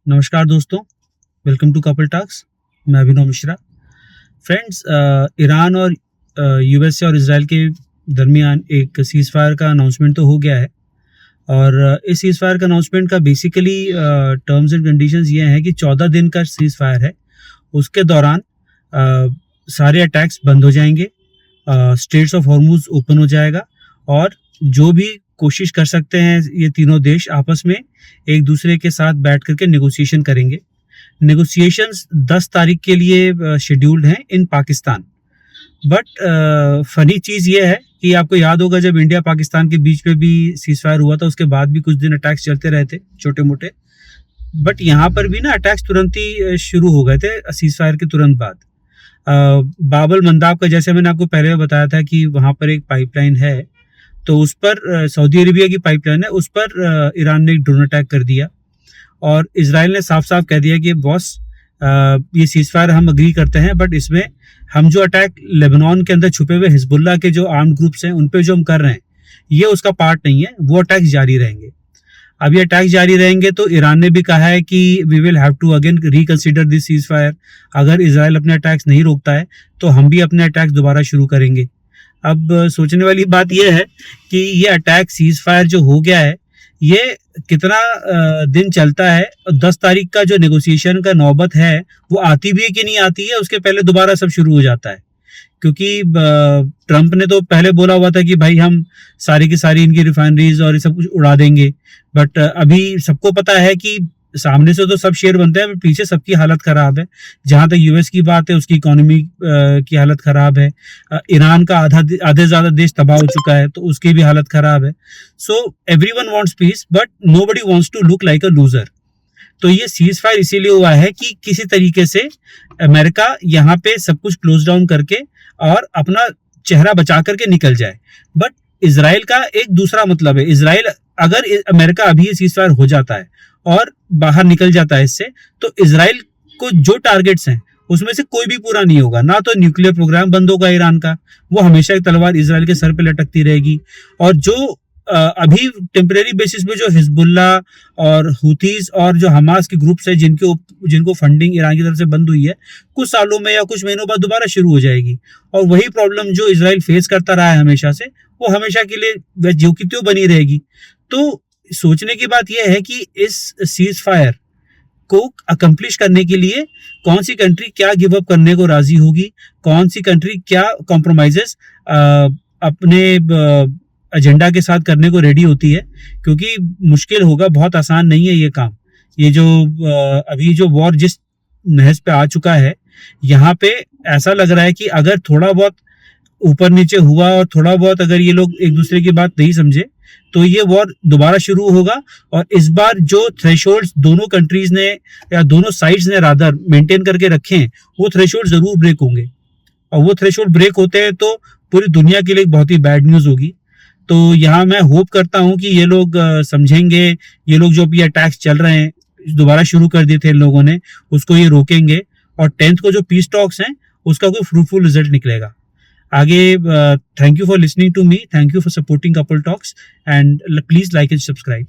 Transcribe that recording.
नमस्कार दोस्तों, welcome to Couple Talks. मैं अभिनव मिश्रा। फ्रेंड्स, ईरान और यूएसए और इजराइल के दरमियान एक सीज़ फायर का अनाउंसमेंट तो हो गया है और इस सीज़ फायर का अनाउंसमेंट का बेसिकली टर्म्स एंड कंडीशंस ये हैं कि 14 दिन का सीज़ फायर है। उसके दौरान सारे अटैक्स बंद हो जाएंगे, स्ट्रेट्स ऑफ हॉर्मुज ओपन हो जाएगा और जो भी कोशिश कर सकते हैं ये तीनों देश आपस में एक दूसरे के साथ बैठ करके नेगोशिएशन करेंगे। नेगोशिएशंस 10 तारीख के लिए शेड्यूल्ड हैं इन पाकिस्तान। बट फनी चीज़ ये है कि आपको याद होगा जब इंडिया पाकिस्तान के बीच में भी सीज़ फायर हुआ था, उसके बाद भी कुछ दिन अटैक्स चलते रहे थे छोटे मोटे। बट यहाँ पर भी ना अटैक्स तुरंत ही शुरू हो गए थे सीज़ फायर के तुरंत बाद। बाबल मंदाब का, जैसे मैंने आपको पहले बताया था कि वहाँ पर एक पाइपलाइन है, तो उस पर सऊदी अरेबिया की पाइपलाइन है, उस पर ईरान ने एक ड्रोन अटैक कर दिया और इजराइल ने साफ साफ कह दिया कि बॉस, ये सीज़ फायर हम अग्री करते हैं, बट इसमें हम जो अटैक लेबनान के अंदर छुपे हुए हिजबुल्लाह के जो आर्म्ड ग्रुप्स हैं उन पे जो हम कर रहे हैं ये उसका पार्ट नहीं है, वो अटैक्स जारी रहेंगे। अब ये अटैक्स जारी रहेंगे तो ईरान ने भी कहा है कि we will have to again reconsider this ceasefire. अगर इजराइल अपने अटैक्स नहीं रोकता है तो हम भी अपने अटैक्स दोबारा शुरू करेंगे। अब सोचने वाली बात यह है कि ये अटैक सीज़ फायर जो हो गया है ये कितना दिन चलता है, 10 तारीख का जो नेगोशिएशन का नौबत है वो आती भी है कि नहीं आती है, उसके पहले दोबारा सब शुरू हो जाता है। क्योंकि ट्रंप ने तो पहले बोला हुआ था कि भाई हम सारी की सारी इनकी रिफाइनरीज और ये सब कुछ उड़ा देंगे, बट अभी सबको पता है कि सामने से तो सब शेयर बनते हैं, पीछे सबकी हालत खराब है। जहां तक यूएस की बात है, उसकी इकोनॉमी की हालत खराब है। ईरान का आधे ज्यादा देश तबाह हो चुका है, तो उसकी भी हालत खराब है। So everyone wants peace but nobody wants to look like a loser. तो ये सीज फायर इसीलिए हुआ है कि किसी तरीके से अमेरिका यहाँ पे सब कुछ क्लोज डाउन करके और अपना चेहरा बचा करके निकल जाए। बट इजराइल का एक दूसरा मतलब है। इजराइल, अगर अमेरिका अभी ये सीज फायर हो जाता है और बाहर निकल जाता है इससे, तो इजराइल को जो टारगेट्स हैं उसमें से कोई भी पूरा नहीं होगा। ना तो न्यूक्लियर प्रोग्राम बंद होगा ईरान का, वो हमेशा एक तलवार इजराइल के सर पे लटकती रहेगी। और जो अभी टेम्परेरी बेसिस पे जो हिजबुल्ला और हुतीज और जो हमास के ग्रुप्स है जिनको फंडिंग ईरान की तरफ से बंद हुई है, कुछ सालों में या कुछ महीनों बाद दोबारा शुरू हो जाएगी। और वही प्रॉब्लम जो इजराइल फेस करता रहा है हमेशा से, वो हमेशा के लिए जो की त्यों बनी रहेगी। तो सोचने की बात यह है कि इस सीज फायर को अकम्प्लिश करने के लिए कौन सी कंट्री क्या गिव अप करने को राजी होगी, कौन सी कंट्री क्या कॉम्प्रोमाइजेस अपने एजेंडा के साथ करने को रेडी होती है। क्योंकि मुश्किल होगा, बहुत आसान नहीं है ये काम। ये जो अभी जो वॉर जिस नहज पे आ चुका है, यहाँ पे ऐसा लग रहा है कि अगर थोड़ा बहुत ऊपर नीचे हुआ और थोड़ा बहुत अगर ये लोग एक दूसरे की बात नहीं समझे तो ये वॉर दोबारा शुरू होगा। और इस बार जो थ्रेशोल्ड्स दोनों कंट्रीज ने या दोनों साइड्स ने रादर मेंटेन करके रखे हैं, वो थ्रेशोल्ड जरूर ब्रेक होंगे। और वो थ्रेशोल्ड ब्रेक होते हैं तो पूरी दुनिया के लिए बहुत ही बैड न्यूज होगी। तो यहाँ मैं होप करता हूँ कि ये लोग समझेंगे। ये लोग जो भी अटैक्स चल रहे हैं, दोबारा शुरू कर दिए थे इन लोगों ने, उसको ये रोकेंगे और 10th को जो पीस टॉक्स हैं उसका कोई फ्रूटफुल रिजल्ट निकलेगा आगे। Thank you for listening to me, thank you for supporting Couple Talks and please like and subscribe.